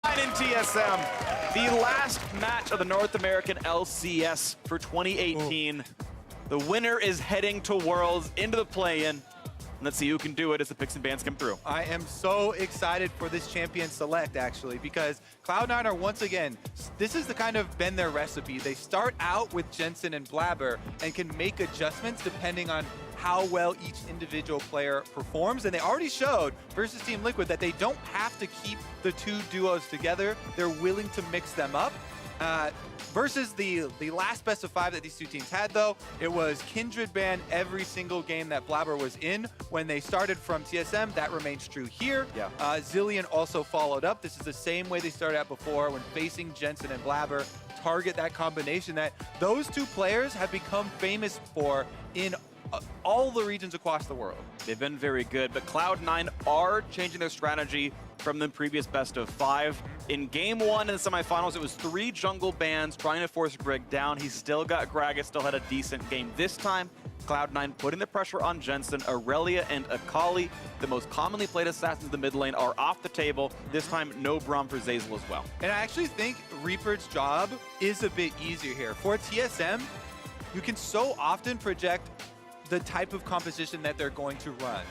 In TSM, the last match of the North American LCS for 2018. The winner is heading to Worlds into the play-in. Let's see who can do it as the picks and bans come through. I am so excited for this champion select, actually, because Cloud9 are once again, this is the kind of been their recipe. They start out with Jensen and Blabber and can make adjustments depending on how well each individual player performs. And they already showed versus Team Liquid that they don't have to keep the two duos together. They're willing to mix them up. Versus the last best of 5 that these two teams had, though, it was Kindred ban every single game that Blabber was in when they started from TSM. That remains true here. Yeah. Zillion also followed up. This is the same way they started out before when facing Jensen and Blabber. Target that combination that those two players have become famous for in all the regions across the world. They've been very good, but Cloud9 are changing their strategy from the previous best of 5. In game 1 in the semifinals, it was 3 jungle bans trying to force Greg down. He still got Gragas, still had a decent game. This time, Cloud9 putting the pressure on Jensen. Aurelia and Akali, the most commonly played assassins in the mid lane, are off the table. This time, no Braum for Zeyzal as well. And I actually think Reaper's job is a bit easier here. For TSM, you can so often project the type of composition that they're going to run.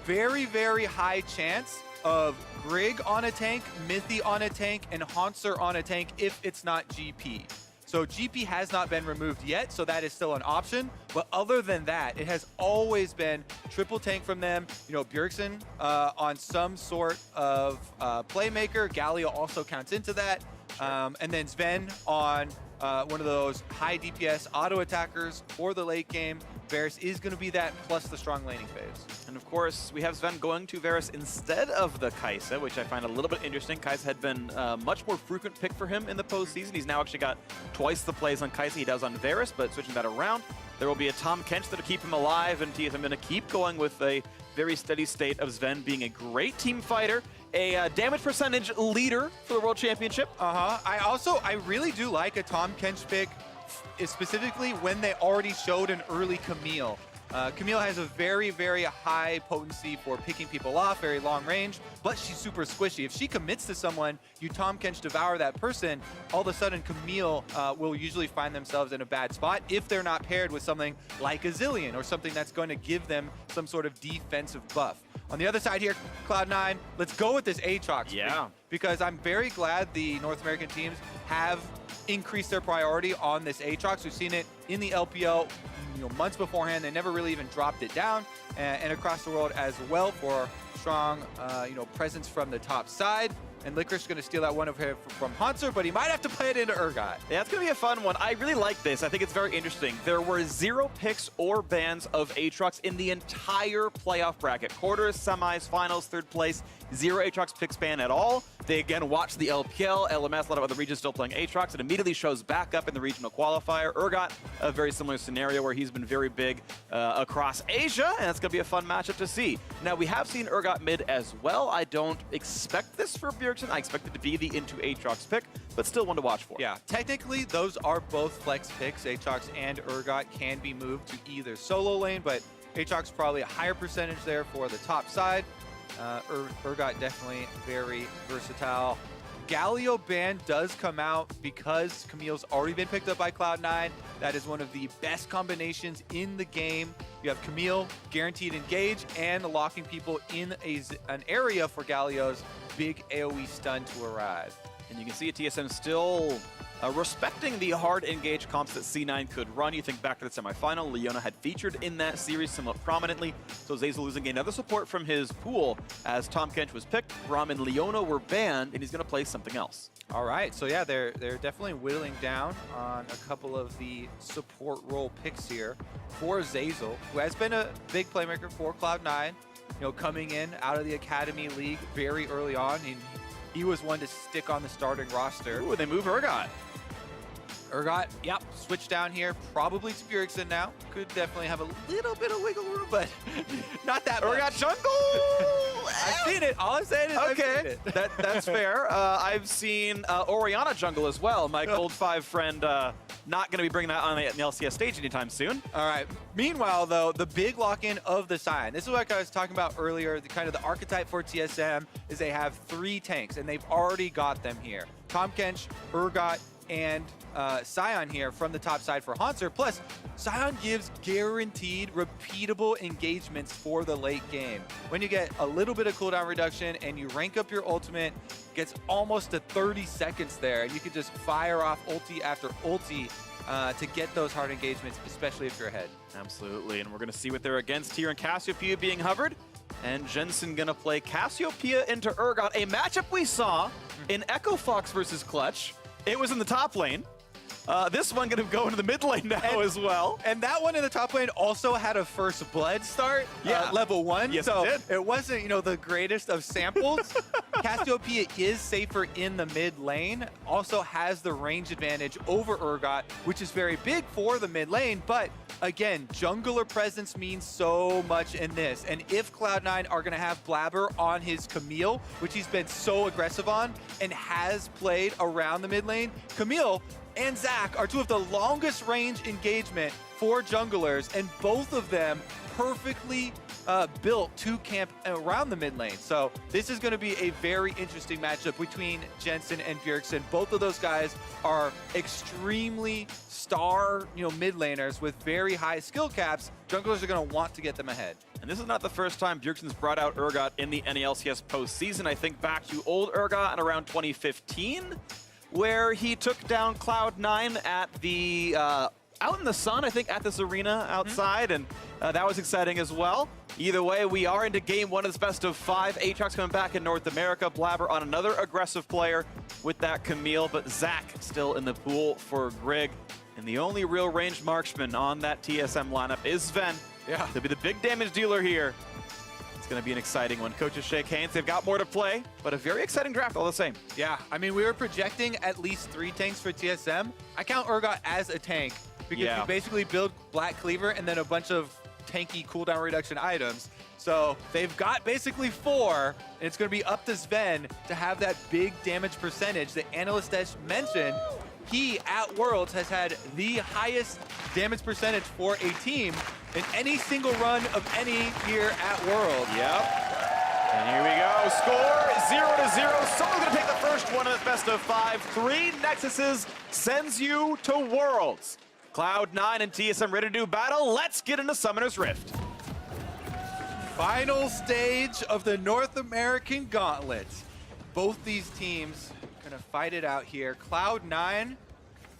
Very, very high chance of Grig on a tank, Mithy on a tank, and Haunter on a tank if it's not GP. So GP has not been removed yet, so that is still an option. But other than that, it has always been triple tank from them. You know, Bjergsen on some sort of playmaker. Galio also counts into that. Sure. And then Sven on one of those high DPS auto attackers for the late game. Varus is going to be that, plus the strong laning phase. And of course, we have Sven going to Varus instead of the Kai'Sa, which I find a little bit interesting. Kai'Sa had been a much more frequent pick for him in the postseason. He's now actually got twice the plays on Kai'Sa he does on Varus, but switching that around. There will be a Tahm Kench that'll keep him alive, and TSM going to keep going with a very steady state of Sven being a great team fighter, a damage percentage leader for the World Championship. I really do like a Tahm Kench pick, specifically when they already showed an early Camille. Camille has a very, very high potency for picking people off, very long range, but she's super squishy. If she commits to someone, you Tahm Kench devour that person, all of a sudden Camille will usually find themselves in a bad spot if they're not paired with something like a Zillion or something that's going to give them some sort of defensive buff. On the other side here, Cloud9, let's go with this Aatrox. Yeah. Because I'm very glad the North American teams have increased their priority on this Aatrox. We've seen it in the LPL, months beforehand. They never really even dropped it down, and across the world as well for strong, presence from the top side. And Licorice is going to steal that one over here from Haunter, but he might have to play it into Urgot. Yeah, it's going to be a fun one. I really like this. I think it's very interesting. There were 0 picks or bans of Aatrox in the entire playoff bracket. Quarters, semis, finals, third place. 0 Aatrox picks ban at all. They again watched the LPL, LMS, a lot of other regions still playing Aatrox. It immediately shows back up in the regional qualifier. Urgot, a very similar scenario where he's been very big across Asia, and it's going to be a fun matchup to see. Now, we have seen Urgot mid as well. I don't expect this for Bjergsen. I expect it to be the into Aatrox pick, but still one to watch for. Yeah, technically, those are both flex picks. Aatrox and Urgot can be moved to either solo lane, but Aatrox probably a higher percentage there for the top side. Urgot definitely very versatile. Galio ban does come out because Camille's already been picked up by Cloud9. That is one of the best combinations in the game. You have Camille guaranteed engage and locking people in an area for Galio's big AoE stun to arrive. And you can see a TSM still respecting the hard engage comps that C9 could run. You think back to the semifinal, Leona had featured in that series somewhat prominently, so Zeyzal losing another support from his pool as Tahm Kench was picked. Braum and Leona were banned, and he's going to play something else. All right, so yeah, they're definitely whittling down on a couple of the support role picks here for Zeyzal, who has been a big playmaker for Cloud9. Coming in out of the Academy League very early on, and he was one to stick on the starting roster. Ooh, they move Urgot. Urgot, yep, switch down here, probably to Bjergsen now. Could definitely have a little bit of wiggle room, but not that much. Urgot jungle! I've seen it. All I'm saying is I've seen Okay, it. that's fair. I've seen Orianna jungle as well. My Gold 5 friend not going to be bringing that on the LCS stage anytime soon. All right. Meanwhile, though, the big lock-in of the Scion. This is what I was talking about earlier. The kind of the archetype for TSM is they have 3 tanks, and they've already got them here. Tahm Kench, Urgot, and Scion here from the top side for Haunter. Plus, Scion gives guaranteed, repeatable engagements for the late game. When you get a little bit of cooldown reduction and you rank up your ultimate, gets almost to 30 seconds there. You can just fire off ulti after ulti to get those hard engagements, especially if you're ahead. Absolutely, and we're going to see what they're against here in Cassiopeia being hovered. And Jensen going to play Cassiopeia into Urgot, a matchup we saw in Echo Fox versus Clutch. It was in the top lane. This one going to go into the mid lane now as well. And that one in the top lane also had a first blood start, level 1. Yes, so it did. it wasn't, the greatest of samples. Cassiopeia is safer in the mid lane, also has the range advantage over Urgot, which is very big for the mid lane. But again, jungler presence means so much in this. And if Cloud9 are going to have Blabber on his Camille, which he's been so aggressive on and has played around the mid lane, Camille and Zac are 2 of the longest range engagement for junglers, and both of them perfectly built to camp around the mid lane. So this is going to be a very interesting matchup between Jensen and Bjergsen. Both of those guys are extremely star, mid laners with very high skill caps. Junglers are going to want to get them ahead. And this is not the first time Bjergsen's brought out Urgot in the NALCS postseason. I think back to old Urgot in around 2015. Where he took down Cloud9 at the, out in the sun, I think, at this arena outside, and that was exciting as well. Either way, we are into game 1 of this best of 5. Aatrox coming back in North America. Blabber on another aggressive player with that Camille, but Zac still in the pool for Grig. And the only real ranged marksman on that TSM lineup is Sven. Yeah. He'll be the big damage dealer here. It's going to be an exciting one. Coaches shake hands. They've got more to play, but a very exciting draft all the same. Yeah, I mean, we were projecting at least 3 tanks for TSM. I count Urgot as a tank because you basically build Black Cleaver and then a bunch of tanky cooldown reduction items. So they've got basically 4, and it's going to be up to Sven to have that big damage percentage that Analystesh mentioned. He, at Worlds, has had the highest damage percentage for a team in any single run of any year at Worlds. Yep. And here we go. Score 0-0. Someone's going to take the first one of the best of 5. 3 Nexuses sends you to Worlds. Cloud9 and TSM ready to do battle. Let's get into Summoner's Rift. Final stage of the North American Gauntlet. Both these teams gonna fight it out here. Cloud9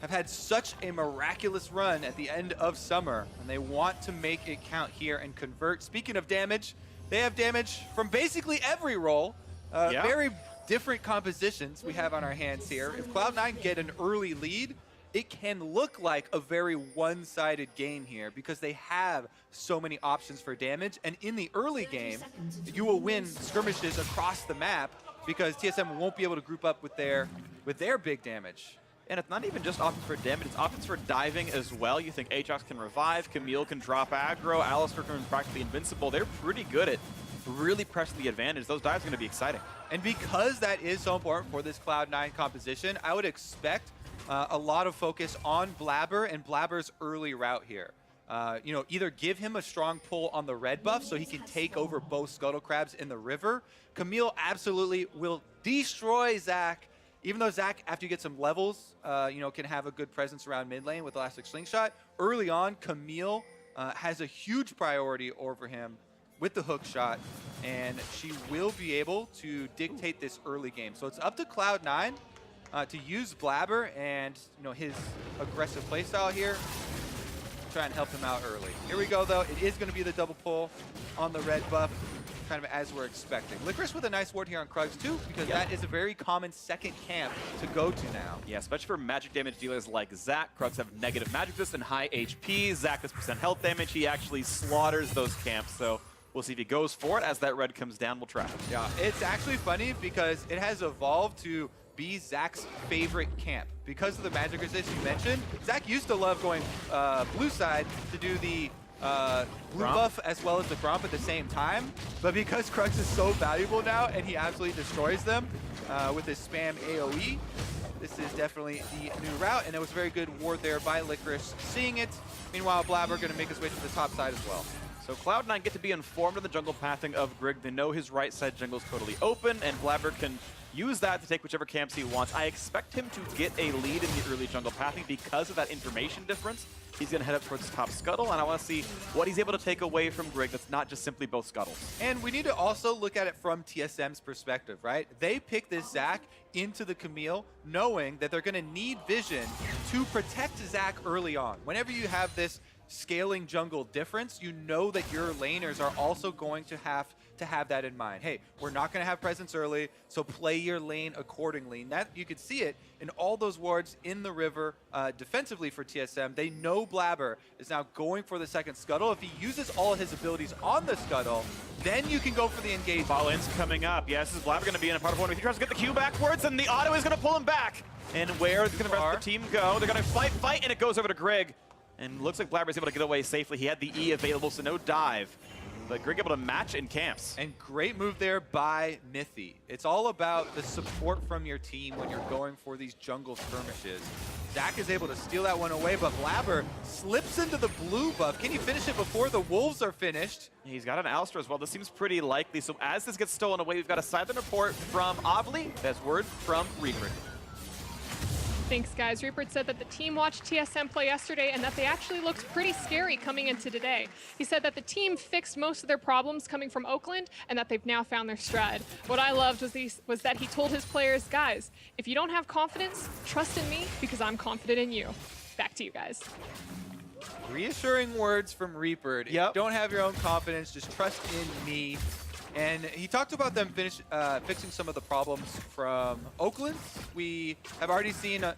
have had such a miraculous run at the end of summer, and they want to make it count here and convert. Speaking of damage, they have damage from basically every role. Very different compositions we have on our hands here. If Cloud9 get an early lead, it can look like a very one-sided game here because they have so many options for damage. And in the early game, you will win skirmishes across the map because TSM won't be able to group up with their big damage. And it's not even just options for damage, it's options for diving as well. You think Aatrox can revive, Camille can drop aggro, Alistar can be practically invincible. They're pretty good at really pressing the advantage. Those dives are going to be exciting. And because that is so important for this Cloud9 composition, I would expect a lot of focus on Blabber and Blabber's early route here. Either give him a strong pull on the red buff so he can take over both Scuttle Crabs in the river. Camille absolutely will destroy Zac, even though Zac, after you get some levels, can have a good presence around mid lane with Elastic Slingshot. Early on, Camille has a huge priority over him with the hook shot, and she will be able to dictate this early game. So it's up to Cloud9 to use Blabber and his aggressive playstyle here. Try and help him out early. Here we go, though. It is going to be the double pull on the red buff, kind of as we're expecting. Licorice with a nice ward here on Krugs, too, because that is a very common second camp to go to now. Yeah, especially for magic damage dealers like Zac. Krugs have negative magic resist and high HP. Zac has % health damage. He actually slaughters those camps, so we'll see if he goes for it. As that red comes down, we'll try. Yeah, it's actually funny because it has evolved to be Zac's favorite camp. Because of the magic resist you mentioned, Zac used to love going blue side to do the blue buff as well as the Gromp at the same time. But because Crux is so valuable now and he absolutely destroys them with his spam AoE, this is definitely the new route, and it was very good ward there by Licorice seeing it. Meanwhile, Blabber going to make his way to the top side as well. So Cloud9 get to be informed of the jungle pathing of Grig. They know his right side jungle is totally open, and Blabber can use that to take whichever camps he wants. I expect him to get a lead in the early jungle pathing because of that information difference. He's going to head up towards top scuttle, and I want to see what he's able to take away from Grig that's not just simply both scuttles. And we need to also look at it from TSM's perspective, right? They pick this Zac into the Camille knowing that they're going to need vision to protect Zac early on. Whenever you have this scaling jungle difference, you know that your laners are also going to have that in mind. Hey, we're not going to have presence early, so play your lane accordingly. And that you could see it in all those wards in the river defensively for TSM. They know Blabber is now going for the second scuttle. If he uses all of his abilities on the scuttle, then you can go for the engage. Ball-in's coming up. Yes, this is Blabber going to be in a part of one. He tries to get the Q backwards, and the auto is going to pull him back. And where is going to rest the team go? They're going to fight, and it goes over to Grig. And looks like Blabber's able to get away safely. He had the E available, so no dive. But Grig able to match in camps. And great move there by Mithy. It's all about the support from your team when you're going for these jungle skirmishes. Zac is able to steal that one away, but Blabber slips into the blue buff. Can he finish it before the wolves are finished? He's got an Alistar as well. This seems pretty likely. So as this gets stolen away, we've got a silent report from Avli. That's word from Reaper. Thanks, guys. Rupert said that the team watched TSM play yesterday and that they actually looked pretty scary coming into today. He said that the team fixed most of their problems coming from Oakland and that they've now found their stride. What I loved was that he told his players, guys, if you don't have confidence, trust in me because I'm confident in you. Back to you guys. Reassuring words from Reaper. If you don't have your own confidence, just trust in me. And he talked about them fixing some of the problems from Oakland. We have already seen a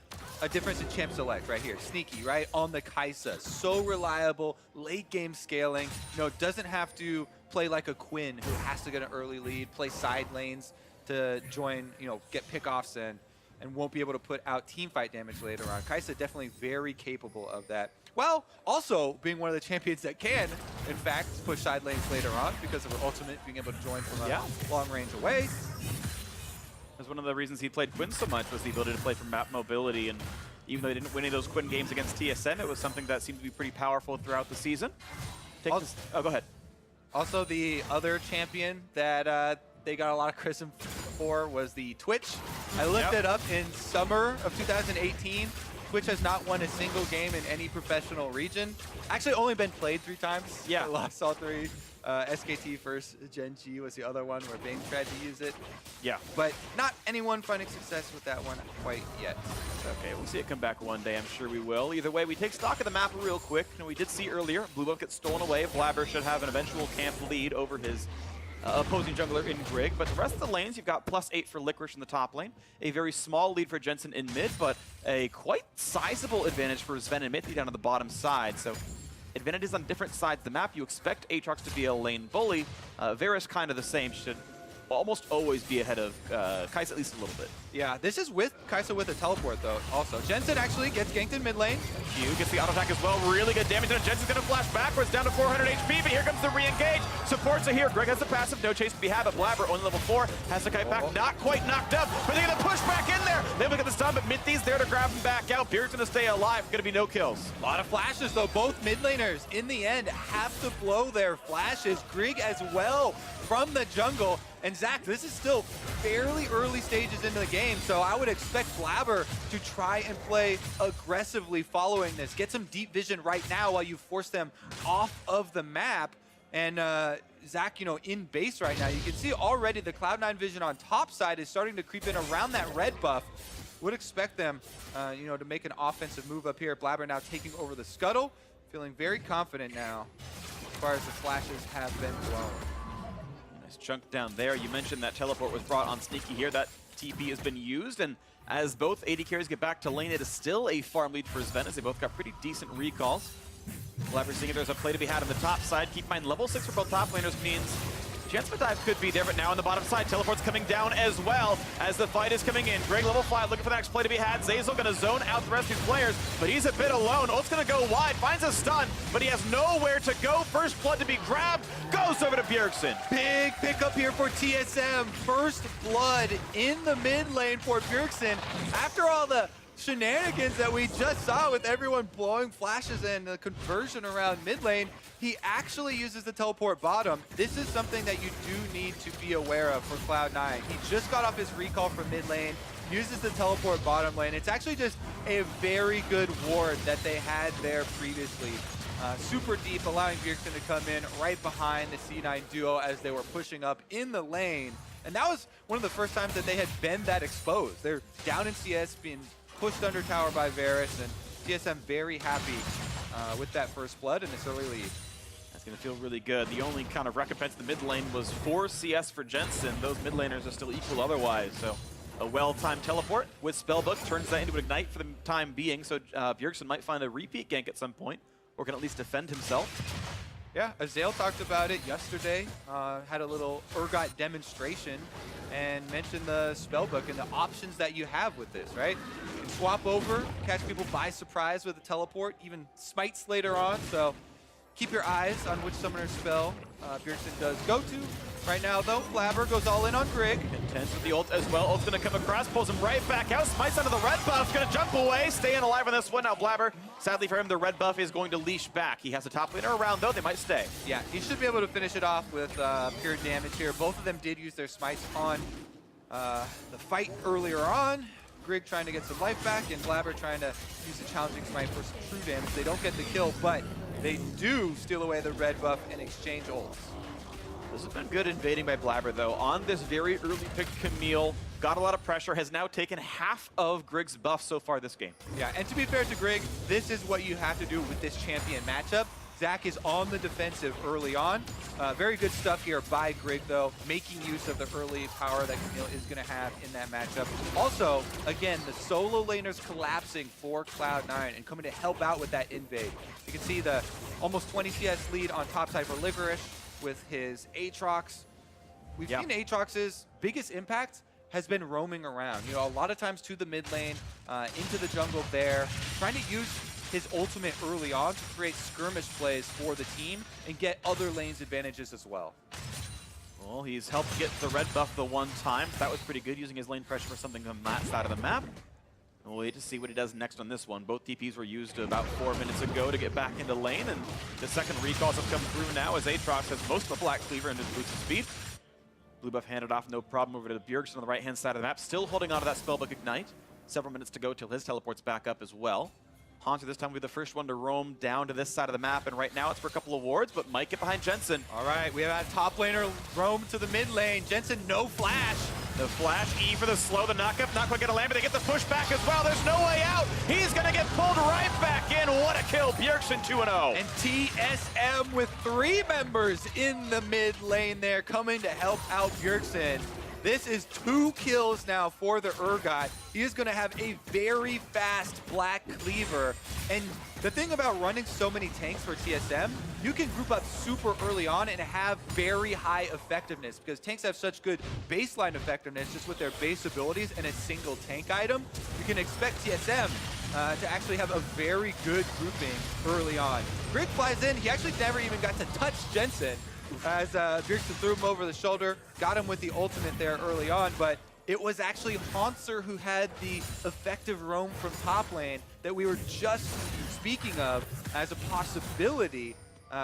difference in champ select right here. Sneaky, right? On the Kai'Sa. So reliable, late game scaling. You know, doesn't have to play like a Quinn who has to get an early lead, play side lanes to join, you know, get pickoffs and won't be able to put out team fight damage later on. Kai'Sa definitely very capable of that. Well, also being one of the champions that can, in fact, push side lanes later on because of her ultimate being able to join from a long range away. That's one of the reasons he played Quinn so much, was the ability to play from map mobility. And even though he didn't win any of those Quinn games against TSM, it was something that seemed to be pretty powerful throughout the season. Oh, go ahead. Also, the other champion that they got a lot of criticism for was the Twitch. I looked it up in summer of 2018. Twitch has not won a single game in any professional region. Actually, only been played 3 times. Yeah. I lost all 3. SKT first, Gen G was the other one where Bane tried to use it. Yeah. But not anyone finding success with that one quite yet. Okay, we'll see it come back one day. I'm sure we will. Either way, we take stock of the map real quick. And we did see earlier, blue buff gets stolen away. Blabber should have an eventual camp lead over his opposing jungler in Grig, but the rest of the lanes, you've got +8 for Licorice in the top lane, a very small lead for Jensen in mid, but a quite sizable advantage for Sven and Mithy down on the bottom side. So advantages on different sides of the map. You expect Aatrox to be a lane bully. Varus kind of the same, should almost always be ahead of Kai'Sa at least a little bit. Yeah, this is with Kai'Sa with a teleport though also. Jensen actually gets ganked in mid lane. Q gets the auto attack as well, really good damage, and Jensen's gonna flash backwards down to 400 HP, but here comes the re-engage. Supports are here, Greg has the passive, no chase to be had, but Blabber only level 4, has to kite back, not quite knocked up, but they're gonna push back in there. They look at the stun, but Mithy's there to grab him back out. Beard's gonna stay alive, gonna be no kills. A lot of flashes though, both mid laners in the end have to blow their flashes. Grig as well from the jungle. And Zac, this is still fairly early stages into the game, so I would expect Blabber to try and play aggressively following this. Get some deep vision right now while you force them off of the map. And Zac, you know, in base right now, you can see already the Cloud9 vision on top side is starting to creep in around that red buff. Would expect them, you know, to make an offensive move up here. Blabber now taking over the scuttle, feeling very confident now as far as the flashes have been blown. Chunk down there. You mentioned that teleport was brought on Sneaky here. That TP has been used, and as both AD carries get back to lane, it is still a farm lead for Sven, as they both got pretty decent recalls. Blabber seeing if there's a play to be had on the top side. Keep in mind, level 6 for both top laners means Chance of a dive could be there, but now on the bottom side, teleport's coming down as well as the fight is coming in. Greg level 5 looking for the next play to be had. Zeyzal gonna zone out the rest of these players, but he's a bit alone. Ult's gonna go wide, finds a stun, but he has nowhere to go. First blood to be grabbed, goes over to Bjergsen. Big pickup here for TSM. First blood in the mid lane for Bjergsen. After all the shenanigans that we just saw with everyone blowing flashes and the conversion around mid lane, he actually uses the teleport bottom. This is something that you do need to be aware of for Cloud9. He just got off his recall from mid lane, uses the teleport bottom lane. It's actually just a very good ward that they had there previously. Super deep, allowing Bjergsen to come in right behind the C9 duo as they were pushing up in the lane. And that was one of the first times that they had been that exposed. They're down in CS, being pushed under tower by Varus, and TSM very happy with that first blood in this early lead. That's going to feel really good. The only kind of recompense in the mid lane was 4 CS for Jensen. Those mid laners are still equal otherwise, so a well-timed teleport with Spellbook turns that into an Ignite for the time being, so Bjergsen might find a repeat gank at some point, or can at least defend himself. Yeah, Azale talked about it yesterday, had a little Urgot demonstration, and mentioned the Spellbook and the options that you have with this, right? You can swap over, catch people by surprise with a teleport, even smites later on, so keep your eyes on which summoner spell Bjergsen does go to. Right now, though, Blabber goes all in on Grig. Intense with the ult as well. Ult's going to come across, pulls him right back out. Smites under the red buff, going to jump away, staying alive on this one. Now Blabber, sadly for him, the red buff is going to leash back. He has a top laner around, though. They might stay. Yeah, he should be able to finish it off with pure damage here. Both of them did use their smites on the fight earlier on. Grig trying to get some life back, and Blabber trying to use a challenging smite for some true damage. They don't get the kill, but they do steal away the red buff and exchange ults. This has been good invading by Blabber, though. On this very early pick, Camille got a lot of pressure, has now taken half of Grig's buff so far this game. Yeah, and to be fair to Grig, this is what you have to do with this champion matchup. Zach is on the defensive early on. Very good stuff here by Grig, though, making use of the early power that Camille is going to have in that matchup. Also, again, the solo laners collapsing for Cloud9 and coming to help out with that invade. You can see the almost 20 CS lead on top side for Licorice with his Aatrox. We've seen Aatrox's biggest impact has been roaming around. You know, a lot of times to the mid lane, into the jungle there, trying to use his ultimate early on to create skirmish plays for the team and get other lanes advantages as well. Well, he's helped get the red buff the one time. That was pretty good, using his lane pressure for something on that side of the map. We'll wait to see what he does next on this one. Both TPs were used about 4 minutes ago to get back into lane, and the second recalls have come through now as Aatrox has most of the Black Cleaver and his boots of speed. Blue buff handed off, no problem, over to Bjergsen on the right-hand side of the map. Still holding on to that Spellbook Ignite. Several minutes to go till his teleport's back up as well. Haunter this time will be the first one to roam down to this side of the map, and right now it's for a couple of wards, but might get behind Jensen. All right, we have a top laner roam to the mid lane. Jensen, no flash. The flash, E for the slow, the knockup, not quite gonna land, but they get the push back as well. There's no way out. He's gonna get pulled right back in. What a kill, Bjergsen 2-0. And TSM with 3 members in the mid lane there coming to help out Bjergsen. This is 2 kills now for the Urgot. He is going to have a very fast Black Cleaver. And the thing about running so many tanks for TSM, you can group up super early on and have very high effectiveness, because tanks have such good baseline effectiveness just with their base abilities and a single tank item. You can expect TSM to actually have a very good grouping early on. Grig flies in. He actually never even got to touch Jensen, as Bjergsen threw him over the shoulder, got him with the ultimate there early on, but it was actually Haunter who had the effective roam from top lane that we were just speaking of as a possibility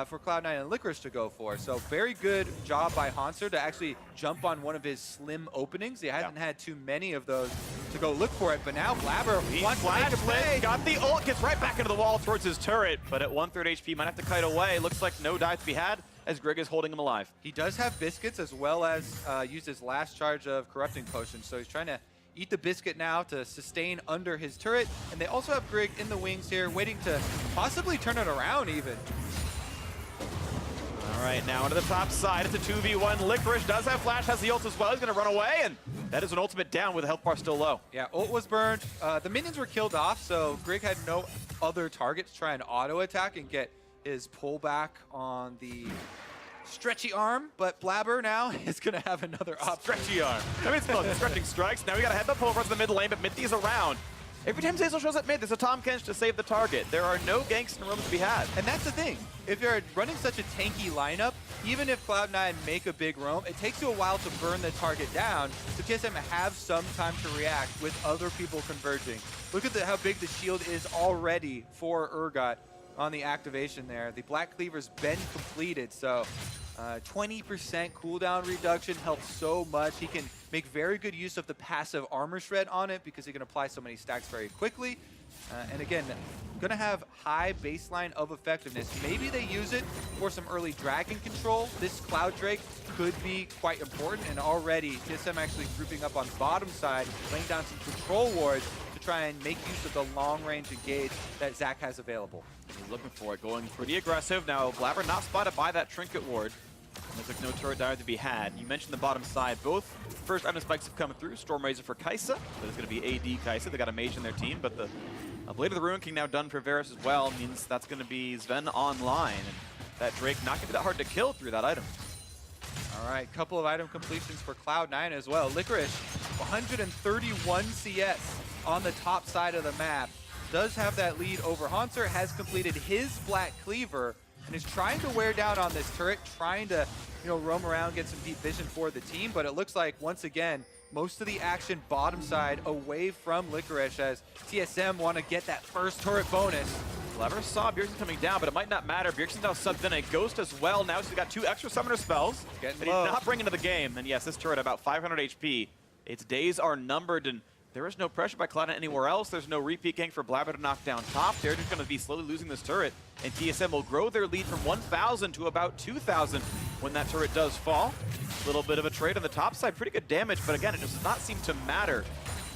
for Cloud9 and Licorice to go for. So very good job by Haunter to actually jump on one of his slim openings. He hasn't had too many of those to go look for it, but now Blabber, one flash play, got the ult, gets right back into the wall towards his turret, but at 1/3 HP, might have to kite away. Looks like no dive to be had, as Grig is holding him alive. He does have biscuits, as well as used his last charge of Corrupting Potion, so he's trying to eat the biscuit now to sustain under his turret. And they also have Grig in the wings here, waiting to possibly turn it around even. All right, now into the top side. It's a 2v1. Licorice does have flash, has the ult as well. He's going to run away, and that is an ultimate down with the health bar still low. Yeah, ult was burned. The minions were killed off, so Grig had no other targets to try and auto attack and get his pullback on the stretchy arm, but Blabber now is going to have another option. Stretchy arm. I mean, it's both stretching strikes. Now we got a headbutt pull across the mid lane, but Minty's around. Every time Zeyzal shows up mid, there's a Tahm Kench to save the target. There are no ganks and roams to be had. And that's the thing. If you're running such a tanky lineup, even if Cloud9 make a big roam, it takes you a while to burn the target down, so TSM have some time to react with other people converging. Look at how big the shield is already for Urgot on the activation there. The Black Cleaver's been completed, so 20% cooldown reduction helps so much. He can make very good use of the passive armor shred on it because he can apply so many stacks very quickly. And again, going to have high baseline of effectiveness. Maybe they use it for some early dragon control. This Cloud Drake could be quite important, and already TSM actually grouping up on bottom side, laying down some control wards to try and make use of the long-range engage that Zach has available. He's looking for it, going pretty aggressive. Now, Blabber not spotted by that Trinket ward. Looks like no turret dire to be had. You mentioned the bottom side. Both first item spikes have come through. Storm Razor for Kai'Sa. That is going to be AD Kai'Sa. They got a mage in their team, but the Blade of the Ruin King now done for Varus as well. Means that's going to be Sven online. And that Drake not going to be that hard to kill through that item. All right, couple of item completions for Cloud9 as well. Licorice, 131 CS on the top side of the map. Does have that lead over Haunter, has completed his Black Cleaver, and is trying to wear down on this turret, trying to, roam around, get some deep vision for the team. But it looks like, once again, most of the action bottom side away from Licorice as TSM want to get that first turret bonus. Blabber saw Bjergsen coming down, but it might not matter. Bjergsen's now subbed in a Ghost as well. Now he's got 2 extra summoner spells that he's not bringing to the game. And yes, this turret about 500 HP. Its days are numbered, and there is no pressure by Cloud9 anywhere else. There's no repeat gang for Blabber to knock down top. They're just going to be slowly losing this turret, and TSM will grow their lead from 1,000 to about 2,000 when that turret does fall. A little bit of a trade on the top side. Pretty good damage, but again, it does not seem to matter.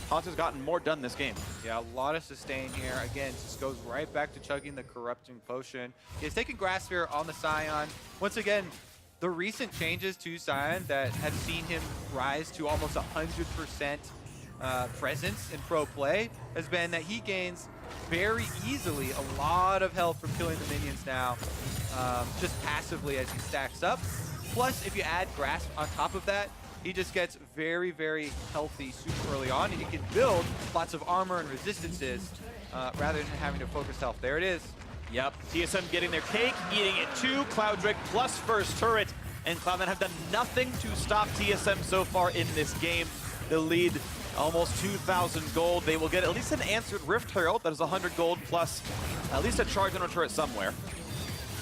Haunter's gotten more done this game. Yeah, a lot of sustain here. Again, just goes right back to chugging the Corrupting Potion. He's taking Grass Sphere on the Scion. Once again, the recent changes to Scion that have seen him rise to almost 100% presence in pro play has been that he gains very easily a lot of health from killing the minions now, just passively as he stacks up. Plus, if you add Grasp on top of that, he just gets very, very healthy super early on, and he can build lots of armor and resistances rather than having to focus health. There it is. Yep, TSM getting their cake, eating it too. Cloud Drake plus first turret, and Cloud9 have done nothing to stop TSM so far in this game. The lead, almost 2,000 gold. They will get at least an answered Rift Herald. That is 100 gold plus at least a charge on a turret somewhere.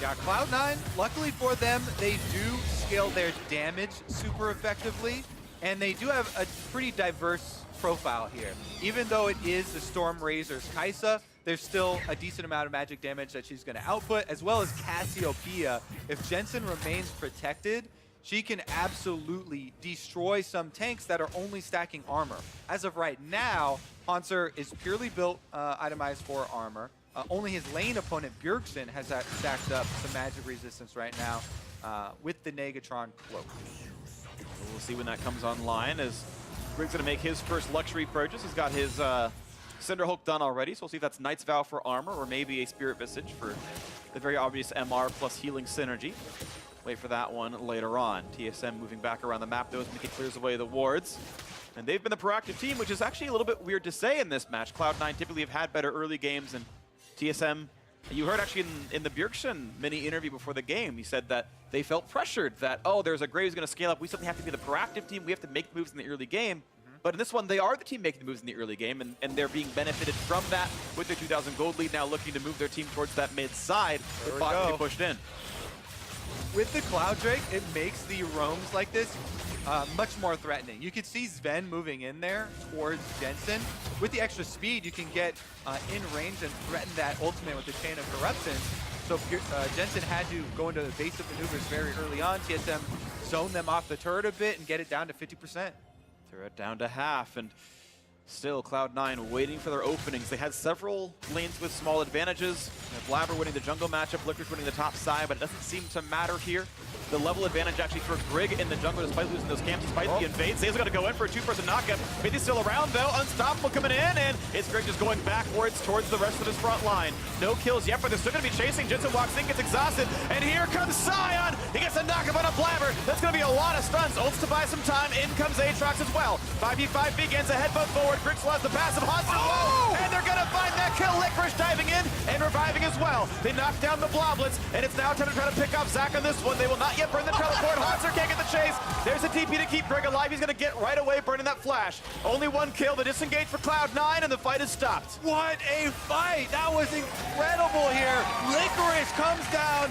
Yeah, Cloud9, luckily for them, they do scale their damage super effectively, and they do have a pretty diverse profile here. Even though it is the Storm Razor's Kai'Sa, there's still a decent amount of magic damage that she's going to output, as well as Cassiopeia. If Jensen remains protected, she can absolutely destroy some tanks that are only stacking armor. As of right now, Haunter is purely built, itemized for armor. Only his lane opponent, Bjergsen, has stacked up some magic resistance right now with the Negatron Cloak. We'll see when that comes online, as Grig's going to make his first luxury purchase. He's got his Cinderhulk done already, so we'll see if that's Knight's Vow for armor or maybe a Spirit Visage for the very obvious MR plus healing synergy. Wait for that one later on. TSM moving back around the map, though, as Mickey clears away the wards. And they've been the proactive team, which is actually a little bit weird to say in this match. Cloud9 typically have had better early games, and TSM, you heard actually in the Bjergsen mini interview before the game, he said that they felt pressured that, oh, there's a Graves going to scale up. We suddenly have to be the proactive team. We have to make moves in the early game. But in this one, they are the team making the moves in the early game, and they're being benefited from that with their 2,000 gold lead, now looking to move their team towards that mid side with bot to be pushed in. With the Cloud Drake, it makes the roams like this much more threatening. You could see Sven moving in there towards Jensen. With the extra speed, you can get in range and threaten that ultimate with the Chain of Corruption. So Jensen had to go into evasive maneuvers very early on. TSM zone them off the turret a bit and get it down to 50%. Turret down to half, and still Cloud9 waiting for their openings. They had several lanes with small advantages. Blabber winning the jungle matchup, Licorice winning the top side, but it doesn't seem to matter here. the level advantage actually for Grig in the jungle despite losing those camps, despite the invade. Zaya's going to go in for a two-person knockup. Mithy's still around though, Unstoppable coming in, and it's Grig just going backwards towards the rest of his front line. No kills yet, but they're still going to be chasing. Jensen walks in, gets exhausted, and here comes Sion! He gets a knockup on a Blabber. That's going to be a lot of stuns. Ults to buy some time. In comes Aatrox as well. 5v5 begins, a headbutt forward. Grig still has the passive. Hanser low, and they're going to find that kill. Licorice diving in and reviving as well. They knock down the Bloblets, and it's now time to try to pick up Zach on this one. They will not yet burn the teleport. Hanser can't get the chase. There's a TP to keep Grig alive. He's going to get right away burning that flash. Only one kill. The disengage for Cloud9, and the fight is stopped. What a fight! That was incredible here. Licorice comes down,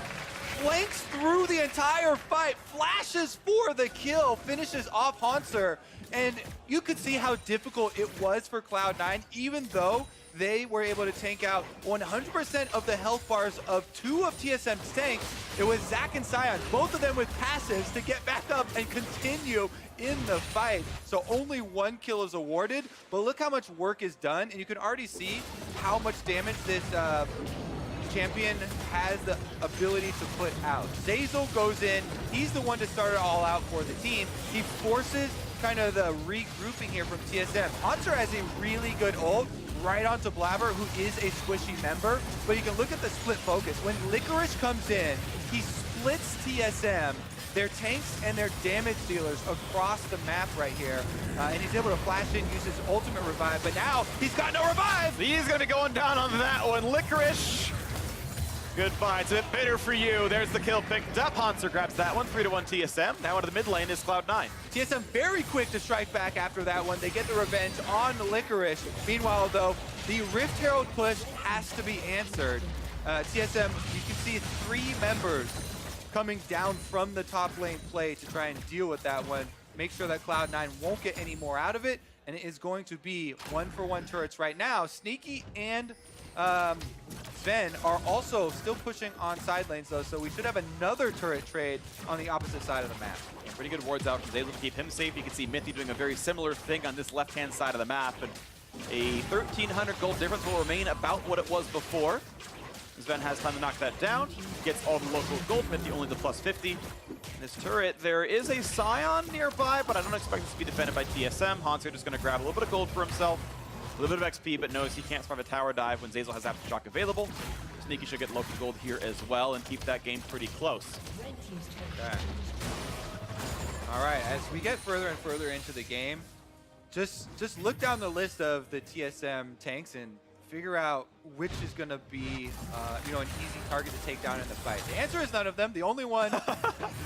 flanks through the entire fight, flashes for the kill, finishes off Hanser, and you could see how difficult it was for Cloud9, even though they were able to tank out 100% of the health bars of two of TSM's tanks. It was Zach and Sion, both of them with passives to get back up and continue in the fight. So only one kill is awarded, but look how much work is done, and you can already see how much damage this champion has the ability to put out. Zeyzal goes in, he's the one to start it all out for the team. He forces kind of the regrouping here from TSM. Hanser has a really good ult right onto Blabber, who is a squishy member, but you can look at the split focus. When Licorice comes in, he splits TSM, their tanks and their damage dealers across the map right here. And he's able to flash in, use his ultimate revive, but now he's got no revive! He's going to be going down on that one. Licorice, goodbye. It's a bit bitter for you. There's the kill picked up. Hanser grabs that one. 3-1 TSM. Now into the mid lane is Cloud9. TSM very quick to strike back after that one. They get the revenge on Licorice. Meanwhile, though, the Rift Herald push has to be answered. TSM, you can see 3 members coming down from the top lane play to try and deal with that one. Make sure that Cloud9 won't get any more out of it, and it is going to be 1-for-1 turrets right now. Sneaky and Sven are also still pushing on side lanes though, so we should have another turret trade on the opposite side of the map. Yeah, pretty good wards out from Zeyzal to keep him safe. You can see Mithy doing a very similar thing on this left-hand side of the map, and a 1,300 gold difference will remain about what it was before. Sven has time to knock that down, gets all the local gold, Mithy only the plus 50. In this turret, there is a Sion nearby, but I don't expect this to be defended by TSM. Hanser just going to grab a little bit of gold for himself. A little bit of XP, but knows he can't survive a tower dive when Zeyzal has Aftershock available. Sneaky should get local gold here as well and keep that game pretty close. Okay. All right, as we get further and further into the game, just look down the list of the TSM tanks and figure out which is going to be an easy target to take down in the fight. The answer is none of them. The only one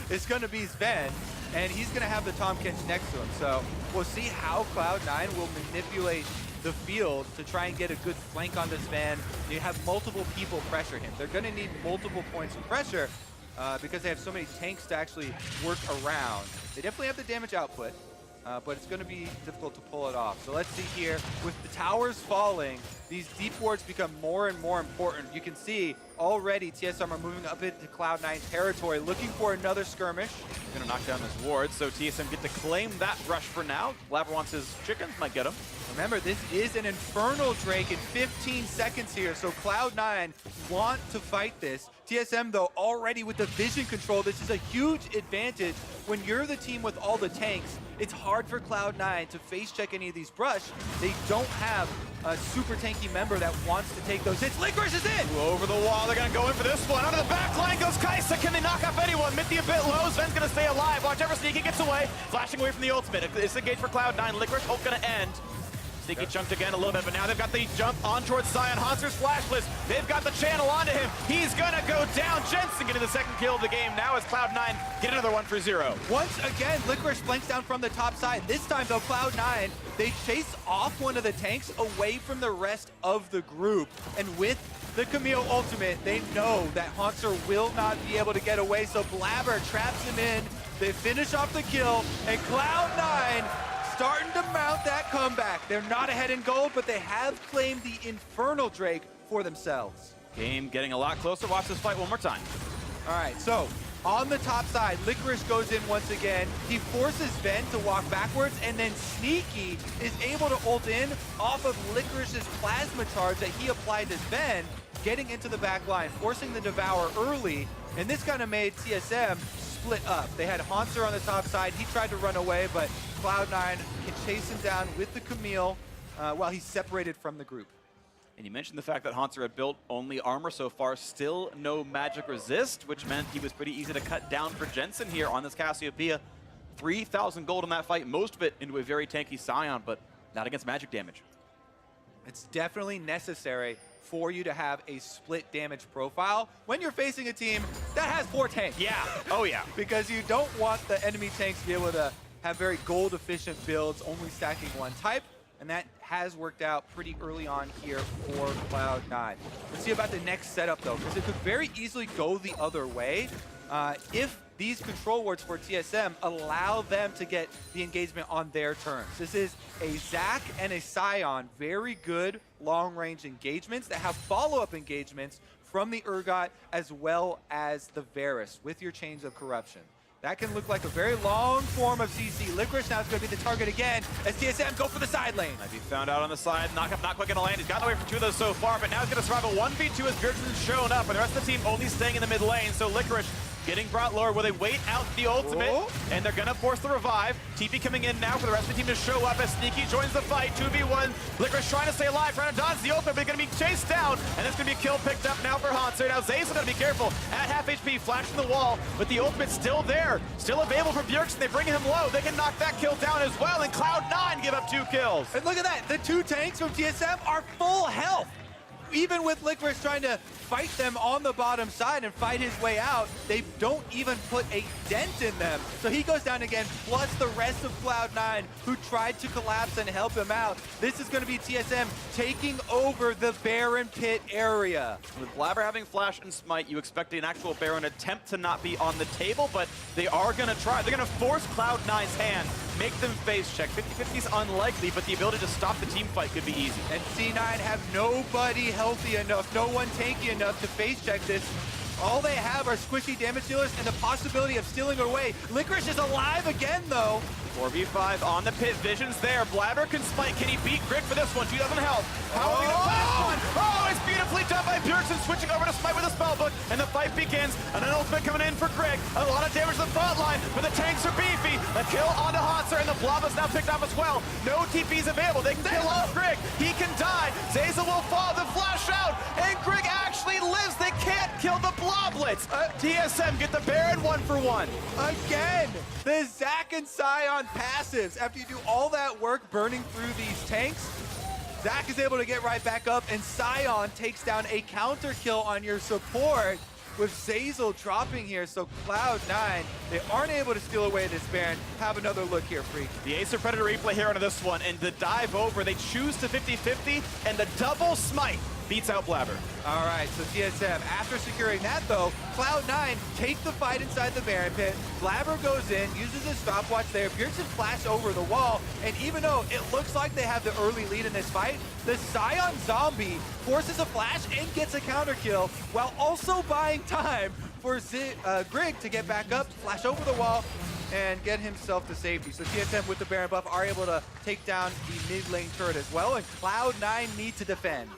is going to be Sven, and he's going to have the Tahm Kench next to him. So we'll see how Cloud9 will manipulate the field to try and get a good flank on this Sven. You have multiple people pressure him. They're going to need multiple points of pressure because they have so many tanks to actually work around. They definitely have the damage output, but it's going to be difficult to pull it off. So let's see here. With the towers falling, these deep wards become more and more important. You can see already TSM are moving up into Cloud9 territory, looking for another skirmish. Going to knock down this ward, so TSM get to claim that rush for now. Blabber wants his chickens, might get him. Remember, this is an Infernal Drake in 15 seconds here, so Cloud9 want to fight this. TSM, though, already with the vision control, this is a huge advantage. When you're the team with all the tanks, it's hard for Cloud9 to face check any of these brush. They don't have a super tanky member that wants to take those hits. Licorice is in! Over the wall, they're going to go in for this one. Under the back line goes Kaisa. Can they knock off anyone? Mithy a bit low. Sven's going to stay alive. Watch ever Sneaky gets away. Flashing away from the ultimate. It's engaged for Cloud9. Licorice ult going to end. Sneaky chunked again a little bit, but now they've got the jump on towards Sion. Hanser's flashless. They've got the channel onto him. He's gonna go down. Jensen getting the second kill of the game. Now as Cloud9 get another one for 0. Once again, Licorice flanks down from the top side. This time though, Cloud9, they chase off one of the tanks away from the rest of the group. And with the Camille ultimate, they know that Hanser will not be able to get away, so Blabber traps him in. They finish off the kill, and Cloud9 starting to mount that comeback. They're not ahead in gold, but they have claimed the Infernal Drake for themselves. Game getting a lot closer. Watch this fight one more time. All right, so on the top side, Licorice goes in once again. He forces Sven to walk backwards, and then Sneaky is able to ult in off of Licorice's plasma charge that he applied to Sven, getting into the back line, forcing the Devour early, and this kind of made TSM split up. They had Haunter on the top side. He tried to run away, but Cloud9 can chase him down with the Camille while he's separated from the group. And you mentioned the fact that Haunter had built only armor so far, still no magic resist, which meant he was pretty easy to cut down for Jensen here on this Cassiopeia. 3,000 gold in that fight, most of it into a very tanky Scion, but not against magic damage. It's definitely necessary for you to have a split damage profile when you're facing a team that has 4 tanks. Yeah, oh yeah. Because you don't want the enemy tanks to be able to have very gold efficient builds, only stacking one type. And that has worked out pretty early on here for Cloud9. Let's see about the next setup though, because it could very easily go the other way if these control wards for TSM allow them to get the engagement on their terms. This is a Zac and a Scion, very good long-range engagements that have follow-up engagements from the Urgot as well as the Varus with your Chains of Corruption. That can look like a very long form of CC. Licorice now is going to be the target again as TSM go for the side lane. Might be found out on the side. Knockup not quite going to land. He's gotten away from 2 of those so far, but now he's going to survive a 1v2 as Bjergsen's shown up, and the rest of the team only staying in the mid lane. So Licorice getting brought lower where they wait out the ultimate, and they're going to force the revive. TP coming in now for the rest of the team to show up as Sneaky joins the fight. 2v1. Licorice trying to stay alive, trying to dodge the ultimate, but going to be chased down, and it's going to be a kill picked up now for Haunter. Now Zay's got to be careful. At half HP, flashing the wall, but the ultimate's still there. Still available for Bjergsen. They bring him low. They can knock that kill down as well, and Cloud9 give up 2 kills. And look at that. The 2 tanks from TSM are full health. Even with Licorice trying to fight them on the bottom side and fight his way out, they don't even put a dent in them. So he goes down again, plus the rest of Cloud9 who tried to collapse and help him out. This is going to be TSM taking over the Baron Pit area. With Blabber having Flash and Smite, you expect an actual Baron attempt to not be on the table, but they are going to try. They're going to force Cloud9's hand, make them face check. 50-50 is unlikely, but the ability to stop the team fight could be easy. And C9 have nobody healthy enough, no one tanky enough to face check this. All they have are squishy damage dealers and the possibility of stealing it away. Licorice is alive again, though. 4v5 on the pit. Vision's there. Blabber can spike. Can he beat Grig for this one? 2 doesn't help. How are we going to last one? Oh, it's beautifully done by Bjergsen, switching over to Smite with a spellbook, and the fight begins. And an ultimate coming in for Grig. A lot of damage to the front line, but the tanks are beefy. The kill onto Haunter, and the blob is now picked up as well. No TPs available. They can kill off Grig. He can die. Zaza will fall. The flash out, and Grig actually lives. They can't kill the bloblets. TSM get the Baron 1-for-1. Again, the Zac and Scion passives. After you do all that work burning through these tanks, Zac is able to get right back up, and Scion takes down a counter kill on your support with Zazel dropping here. So Cloud9, they aren't able to steal away this Baron. Have another look here, Freak. The Acer Predator replay here onto this one, and the dive over, they choose to 50-50, and the double smite beats out Blabber. All right, so TSM, after securing that though, Cloud9 take the fight inside the Baron Pit. Blabber goes in, uses his stopwatch there. Bjergsen flash over the wall, and even though it looks like they have the early lead in this fight, the Scion Zombie forces a flash and gets a counter kill, while also buying time for Grig to get back up, flash over the wall, and get himself to safety. So TSM with the Baron buff are able to take down the mid lane turret as well, and Cloud9 need to defend.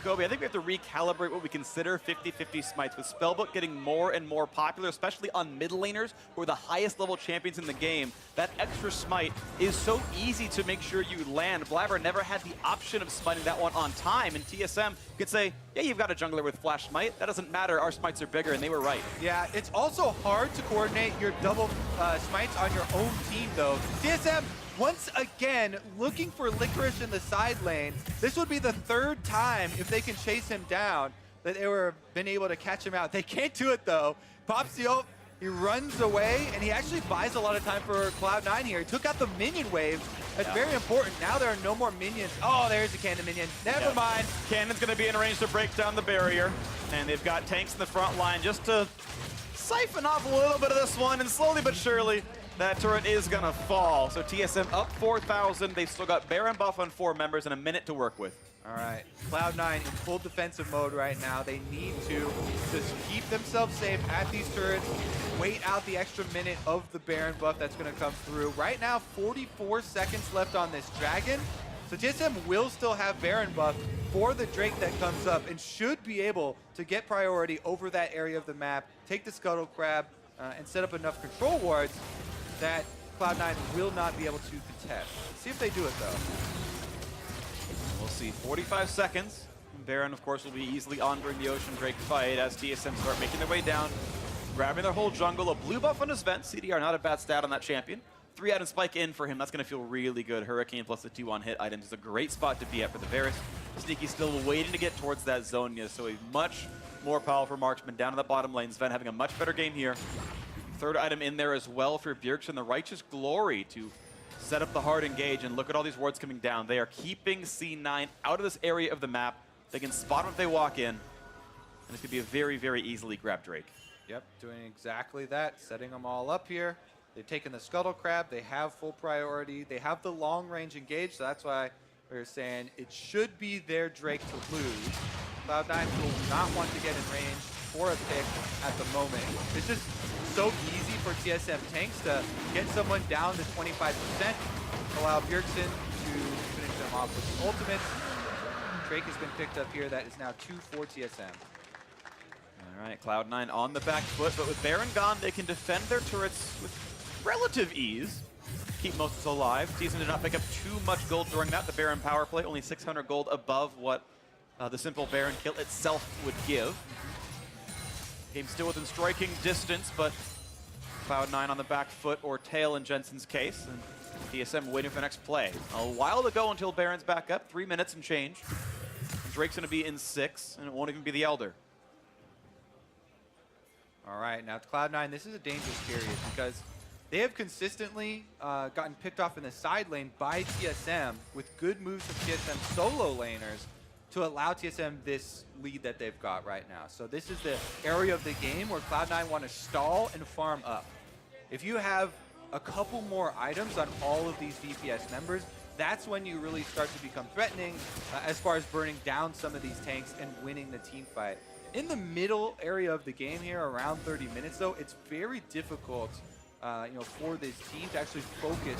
Kobe, I think we have to recalibrate what we consider 50-50 smites, with Spellbook getting more and more popular, especially on mid laners who are the highest level champions in the game. That extra smite is so easy to make sure you land. Blabber never had the option of smiting that one on time, and TSM could say, yeah, you've got a jungler with Flash Smite. That doesn't matter, our smites are bigger, and they were right. Yeah, it's also hard to coordinate your double smites on your own team, though. TSM, once again, looking for Licorice in the side lane. This would be the 3rd time, if they can chase him down, that they were been able to catch him out. They can't do it, though. Pops the ult, he runs away, and he actually buys a lot of time for Cloud9 here. He took out the minion wave. That's very important. Now there are no more minions. Oh, there's a cannon minion. Never mind. Cannon's going to be in range to break down the barrier, and they've got tanks in the front line just to siphon off a little bit of this one, and slowly but surely, that turret is going to fall. So TSM up 4,000. They've still got Baron buff on 4 members and a minute to work with. All right, Cloud9 in full defensive mode right now. They need to just keep themselves safe at these turrets, wait out the extra minute of the Baron buff that's going to come through. Right now, 44 seconds left on this Dragon. So TSM will still have Baron buff for the Drake that comes up and should be able to get priority over that area of the map, take the Scuttle Crab, and set up enough control wards that Cloud9 will not be able to contest. See if they do it, though. We'll see. 45 seconds. Baron, of course, will be easily on during the Ocean Drake fight as TSM start making their way down, grabbing their whole jungle. A blue buff on his vent. CDR, not a bad stat on that champion. 3-item spike in for him. That's going to feel really good. Hurricane plus the 2-on hit items is a great spot to be at for the Varus. Sneaky still waiting to get towards that Zonia, so a much more powerful marksman down in the bottom lane. Sven having a much better game here. 3rd item in there as well for Bjergsen, the Righteous Glory to set up the hard engage, and look at all these wards coming down. They are keeping C9 out of this area of the map. They can spot them if they walk in, and this could be a very, very easily grab Drake. Yep, doing exactly that, setting them all up here. They've taken the Scuttle Crab, they have full priority, they have the long range engage, so that's why we're saying it should be their Drake to lose. Cloud9 will not want to get in range for a pick at the moment. It's just so easy for TSM tanks to get someone down to 25%, allow Bjergsen to finish them off with the ultimate. Drake has been picked up here. That is now 2 for TSM. All right, Cloud9 on the back foot, but with Baron gone, they can defend their turrets with relative ease. Keep most of us alive. TSM did not pick up too much gold during that. The Baron power play, only 600 gold above what the simple Baron kill itself would give. Game still within striking distance, but Cloud9 on the back foot, or tail in Jensen's case, and TSM waiting for the next play. A while to go until Baron's back up, 3 minutes and change. Drake's going to be in 6, and it won't even be the Elder. All right, now Cloud9, this is a dangerous period because they have consistently gotten picked off in the side lane by TSM with good moves from TSM solo laners to allow TSM this lead that they've got right now. So this is the area of the game where Cloud9 want to stall and farm up. If you have a couple more items on all of these DPS members, that's when you really start to become threatening as far as burning down some of these tanks and winning the team fight. In the middle area of the game here, around 30 minutes though, it's very difficult for this team to actually focus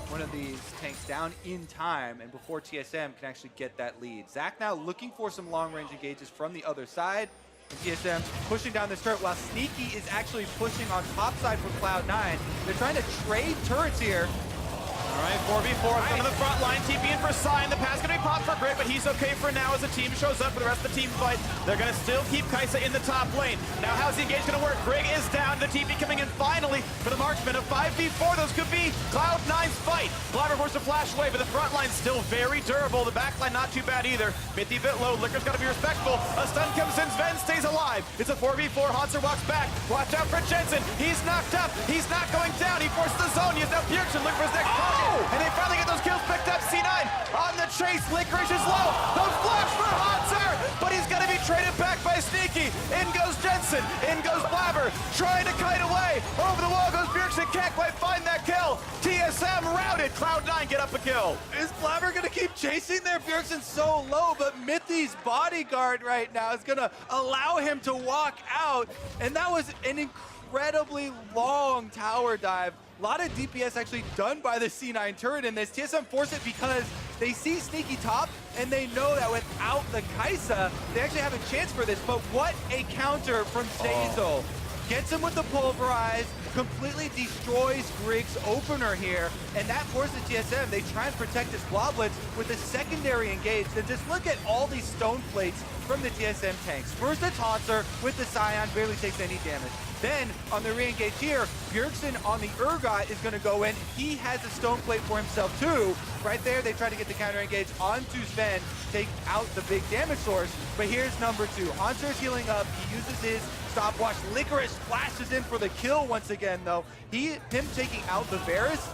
one of these tanks down in time and before TSM can actually get that lead. Zach now looking for some long-range engages from the other side. And TSM pushing down this turret while Sneaky is actually pushing on top side for Cloud9. They're trying to trade turrets here. All right, 4v4 on the front line. TP in for Sign. The pass going to be popped for Grig, but he's okay for now as the team shows up for the rest of the team fight. They're going to still keep Kai'Sa in the top lane. Now, how's the engage going to work? Grig is down. The TP coming in finally for the marksman. A 5v4. Those could be Cloud9's fight. Blabber forced to flash away, but the front line's still very durable. The back line not too bad either. Mithy a bit low. Licker's got to be respectful. A stun comes in. Sven stays alive. It's a 4v4. Hanser walks back. Watch out for Jensen. He's knocked up. He's not going down. He forced the zone. He's now Bjergsen looking for his next target. And they finally get those kills picked up. C9 on the chase. Licorice is low. The flash for Hanser, but he's going to be traded back by Sneaky. In goes Jensen. In goes Blabber. Trying to kite away. Over the wall goes Bjergsen. Can't quite find that kill. TSM routed. Cloud9 get up a kill. Is Blabber going to keep chasing there? Bjergsen's so low, but Mithy's bodyguard right now is going to allow him to walk out. And that was an incredibly long tower dive. A lot of DPS actually done by the C9 turret in this. TSM force it because they see Sneaky top and they know that without the Kai'Sa, they actually have a chance for this. But what a counter from Zeyzal. Gets him with the pulverize, completely destroys Grig's opener here, and that forces TSM. They try and protect his bloblets with a secondary engage. Then just look at all these stone plates from the TSM tanks. First it's Hanser with the Scion, barely takes any damage. Then on the re-engage here, Bjergsen on the Urgot is going to go in. He has a stone plate for himself too. Right there, they try to get the counter engage onto Sven, take out the big damage source. But here's number 2. Hanser's healing up. He uses his stopwatch. Licorice flashes in for the kill once again though. Him taking out the Varus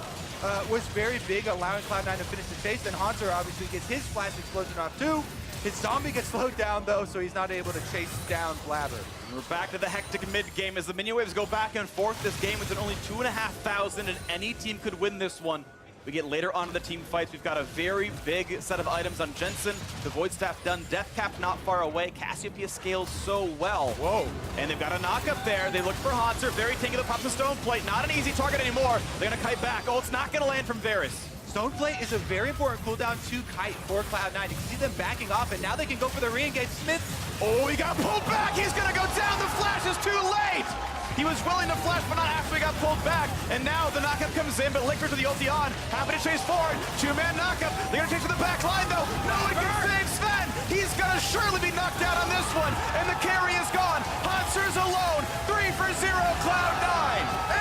was very big, allowing Cloud9 to finish the chase. Then Hanser obviously gets his flash explosion off too. His zombie gets slowed down though, so he's not able to chase down Blabber. We're back to the hectic mid-game as the minion waves go back and forth. This game is at only 2,500 and any team could win this one. We get later on in the team fights. We've got a very big set of items on Jensen. The Void Staff done. Death Cap not far away. Cassiopeia scales so well. Whoa. And they've got a knock up there. They look for Hanser. Very tanky that pops the stone plate. Not an easy target anymore. They're going to kite back. Oh, it's not going to land from Varus. Stone plate is a very important cooldown to kite for Cloud9. You can see them backing off, and now they can go for the re-engage. Smith. Oh, he got pulled back. He's going to go down. The flash is too late. He was willing to flash, but not after he got pulled back. And now the knockup comes in, but Licorice with the ulti on. Happy to chase forward. Two-man knockup. They're going to chase to the back line, though. No one can save Sven. He's going to surely be knocked out on this one. And the carry is gone. Hanser's alone. 3 for 0, Cloud9.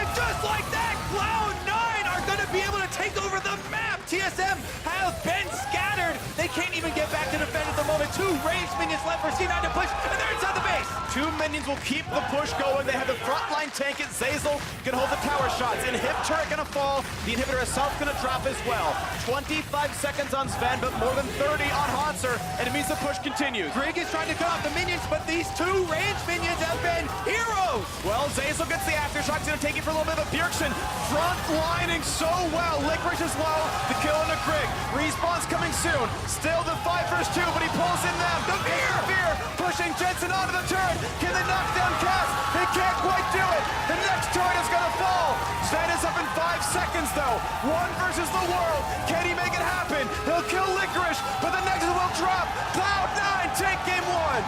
And just like that, Cloud9 are going to be able to take over the map. TSM have been scattered. They can't even get back to defend at the moment. 2 ranged minions left for C9 to push, and they're inside the base. 2 minions will keep the push going. They have the frontline tank it. Zeyzal can hold the tower shots. Inhib turret gonna fall. The inhibitor itself gonna drop as well. 25 seconds on Sven, but more than 30 on Hanser, and it means the push continues. Grig is trying to cut off the minions, but these 2 ranged minions have been heroes. Well, Zeyzal gets the aftershock. He's gonna take it for a little bit of a Bjergsen. Front lining so well. Licorice is low. The kill on the Grig. Respawn's coming soon. Still the 5 vs 2, but he pulls in them. The fear pushing Jensen onto the turret. Can they knock down Cass? They can't quite do it. The next turret is gonna fall. Sven is up in 5 seconds though. 1 versus the world. Can he make it happen? He'll kill Licorice, but the next will drop. Cloud9 take game 1.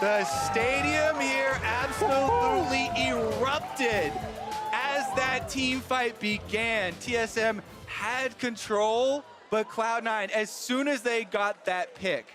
The stadium here absolutely erupted as that team fight began. TSM had control, but Cloud9, as soon as they got that pick,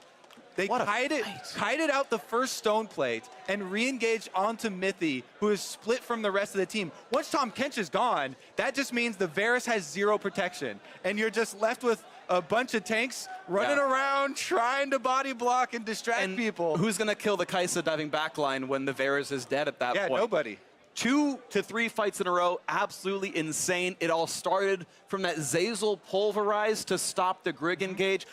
they kited out the first stone plate and re-engaged onto Mithy, who is split from the rest of the team. Once Tom Kench is gone, that just means the Varus has 0 protection, and you're just left with a bunch of tanks running around, trying to body block and distract people. Who's going to kill the Kai'Sa diving backline when the Varus is dead at that point? Yeah, nobody. 2 to 3 fights in a row, absolutely insane. It all started from that Zeyzal pulverize to stop the Grig engage.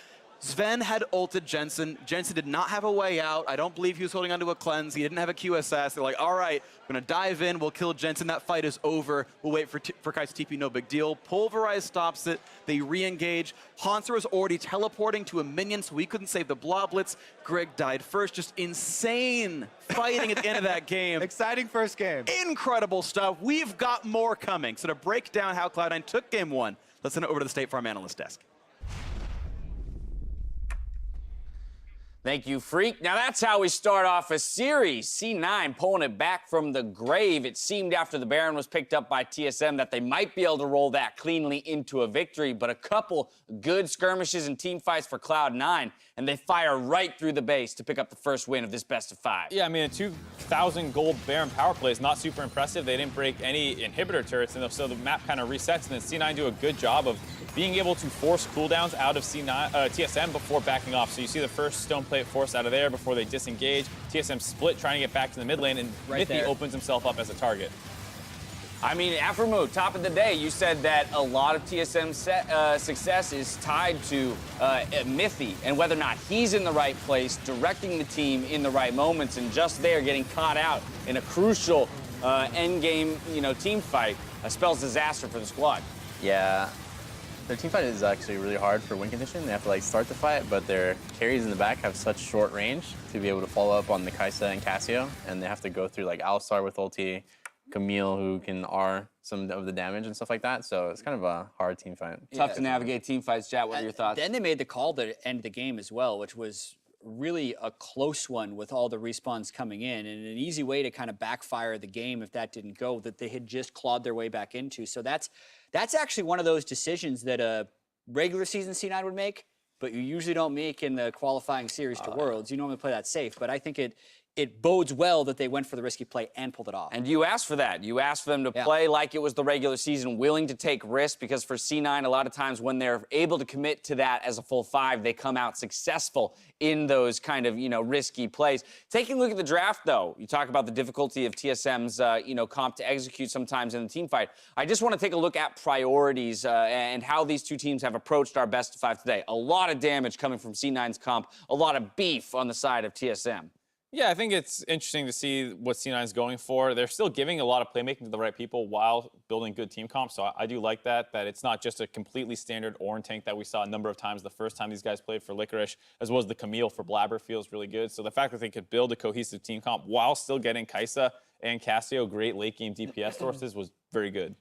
Sven had ulted Jensen. Jensen did not have a way out. I don't believe he was holding onto a cleanse. He didn't have a QSS. They're like, all right, we're going to dive in. We'll kill Jensen. That fight is over. We'll wait for Kai'Sa TP, no big deal. Pulverize stops it. They re-engage. Hanser was already teleporting to a minion, so we couldn't save the Bloblets. Grig died first. Just insane fighting at the end of that game. Exciting first game. Incredible stuff. We've got more coming. So to break down how Cloud9 took game 1, let's send it over to the State Farm analyst desk. Thank you, Freak. Now that's how we start off a series. C9 pulling it back from the grave. It seemed after the Baron was picked up by TSM that they might be able to roll that cleanly into a victory, but a couple good skirmishes and team fights for Cloud9, and they fire right through the base to pick up the first win of this best of 5. Yeah, I mean, a 2,000 gold Baron power play is not super impressive. They didn't break any inhibitor turrets, and so the map kind of resets, and then C9 do a good job of being able to force cooldowns out of TSM before backing off. So you see the first stone plate forced out of there before they disengage. TSM split trying to get back to the mid lane, and Mithy opens himself up as a target. I mean, Aframo, top of the day, you said that a lot of TSM's success is tied to Mithy and whether or not he's in the right place, directing the team in the right moments, and just there getting caught out in a crucial end game, team fight spells disaster for the squad. Yeah. Their team fight is actually really hard for win condition. They have to start the fight, but their carries in the back have such short range to be able to follow up on the Kai'Sa and Cassio, and they have to go through Alistar with ulti, Camille who can R some of the damage and stuff like that. So it's kind of a hard team fight. Tough to navigate team fights. Jat, what are your thoughts? Then they made the call to end the game as well, which was really a close one with all the respawns coming in, and an easy way to kind of backfire the game if that didn't go, that they had just clawed their way back into. So that's actually one of those decisions that a regular season C9 would make, but you usually don't make in the qualifying series to Worlds. You normally play that safe, but I think it bodes well that they went for the risky play and pulled it off. And you asked for that. You asked for them to play like it was the regular season, willing to take risks, because for C9, a lot of times when they're able to commit to that as a full 5, they come out successful in those kind of, risky plays. Taking a look at the draft, though, you talk about the difficulty of TSM's, comp to execute sometimes in the team fight. I just want to take a look at priorities and how these two teams have approached our best of 5 today. A lot of damage coming from C9's comp, a lot of beef on the side of TSM. Yeah, I think it's interesting to see what C9 is going for. They're still giving a lot of playmaking to the right people while building good team comps. So I do like that it's not just a completely standard Ornn tank that we saw a number of times the first time these guys played for Licorice, as well as the Camille for Blabber feels really good. So the fact that they could build a cohesive team comp while still getting Kai'Sa and Cassio great late game DPS sources was very good.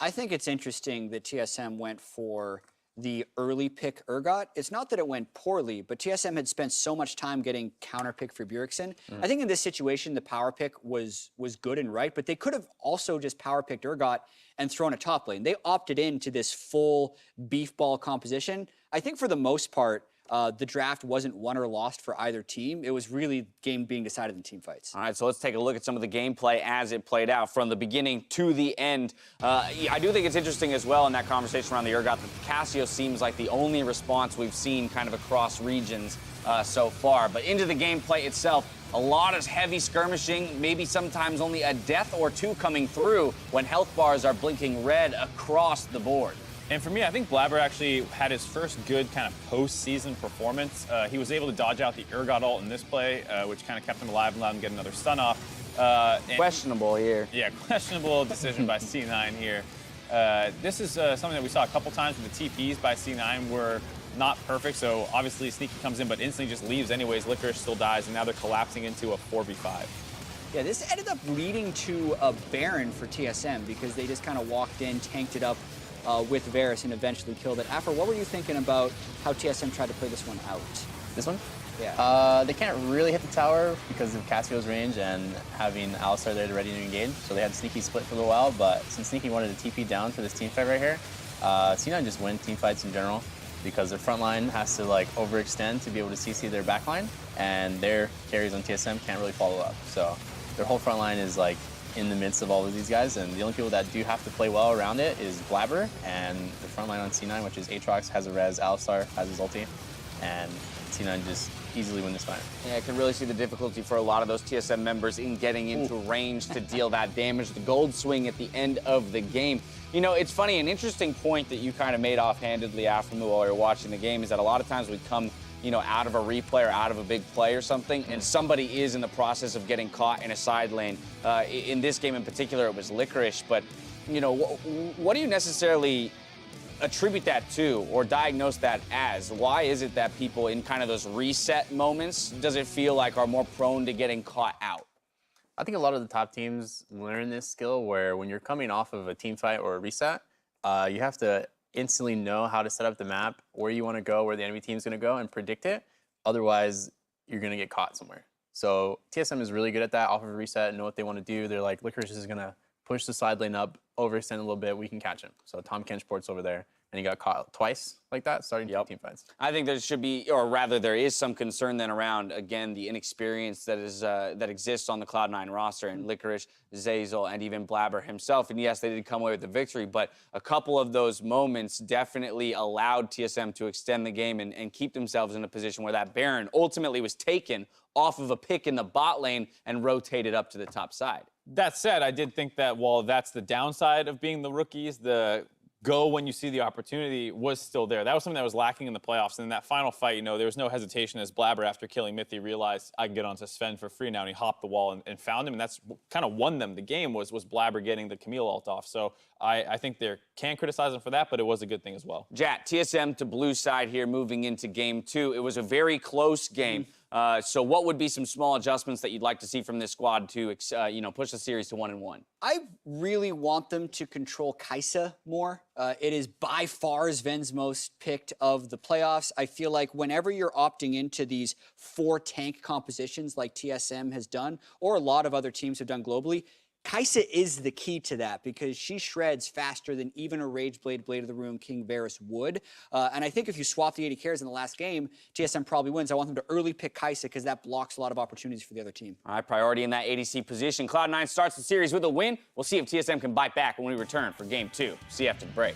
I think it's interesting that TSM went for the early pick Urgot, it's not that it went poorly, but TSM had spent so much time getting counter pick for Bjergsen. I think in this situation, the power pick was good and right, but they could have also just power picked Urgot and thrown a top lane. They opted into this full beef ball composition. I think for the most part, the draft wasn't won or lost for either team. It was really game being decided in team fights. All right, so let's take a look at some of the gameplay as it played out from the beginning to the end. I do think it's interesting as well in that conversation around the Urgot that Cassio seems like the only response we've seen kind of across regions so far. But into the gameplay itself, a lot of heavy skirmishing, maybe sometimes only a death or two coming through when health bars are blinking red across the board. And for me, I think Blabber actually had his first good kind of post-season performance. He was able to dodge out the Urgot ult in this play, which kind of kept him alive and allowed him to get another stun off. Questionable here. Yeah, questionable decision by C9 here. This is something that we saw a couple times with the TPs by C9 were not perfect, so obviously Sneaky comes in but instantly just leaves anyways. Licorice still dies, and now they're collapsing into a 4v5. Yeah, this ended up leading to a Baron for TSM because they just kind of walked in, tanked it up with Varus and eventually killed it. After, what were you thinking about how TSM tried to play this one out? This one? Yeah. They can't really hit the tower because of Cassio's range and having Alistar there to ready to engage. So they had Sneaky split for a little while, but since Sneaky wanted to TP down for this team fight right here, C9 just win team fights in general because their front line has to like overextend to be able to CC their back line, and their carries on TSM can't really follow up. So their whole front line is like in the midst of all of these guys, and the only people that do have to play well around it is Blabber and the front line on C9, which is Aatrox, has a res, Alistar has his ulti, and C9 just easily win this fight. Yeah, I can really see the difficulty for a lot of those TSM members in getting into range to deal that damage. The gold swing at the end of the game. You know, it's funny, an interesting point that you kind of made offhandedly, Afamu, while we were watching the game is that a lot of times we come, you know, out of a replay or out of a big play or something, and somebody is in the process of getting caught in a side lane. In this game in particular, it was Licorice, but, you know, what do you necessarily attribute that to or diagnose that as? Why is it that people in kind of those reset moments, does it feel like are more prone to getting caught out? I think a lot of the top teams learn this skill where when you're coming off of a team fight or a reset, you have to instantly know how to set up the map, where you want to go, where the enemy team's going to go, and predict it. Otherwise, you're going to get caught somewhere. So TSM is really good at that off of a reset and know what they want to do. They're like, Licorice is going to push the side lane up, overextend a little bit, we can catch him. So Tom Kenchport's over there, and he got caught twice like that, starting team fights. I think there should be, or rather there is some concern then around, again, the inexperience that is that exists on the Cloud9 roster, and Licorice, Zeyzal, and even Blabber himself. And yes, they did come away with the victory, but a couple of those moments definitely allowed TSM to extend the game and keep themselves in a position where that Baron ultimately was taken off of a pick in the bot lane and rotated up to the top side. That said, I did think that while that's the downside of being the rookies, the go when you see the opportunity was still there. That was something that was lacking in the playoffs. And in that final fight, you know, there was no hesitation as Blabber, after killing Mythy, realized I can get onto Sven for free now, and he hopped the wall and found him, and that's kind of won them the game was Blabber getting the Camille ult off. So I think they can criticize him for that, but it was a good thing as well. Jat, TSM to blue side here moving into game 2. It was a very close game. So what would be some small adjustments that you'd like to see from this squad to, you know, push the series to 1-1? I really want them to control Kai'Sa more. It is by far Sven's most picked of the playoffs. I feel like whenever you're opting into these 4 tank compositions like TSM has done, or a lot of other teams have done globally, Kai'Sa is the key to that because she shreds faster than even a Rageblade, Blade of the Rune, King Varus would. And I think if you swap the 80 carries in the last game, TSM probably wins. I want them to early pick Kai'Sa because that blocks a lot of opportunities for the other team. All right, priority in that ADC position. Cloud9 starts the series with a win. We'll see if TSM can bite back when we return for game 2. See you after the break.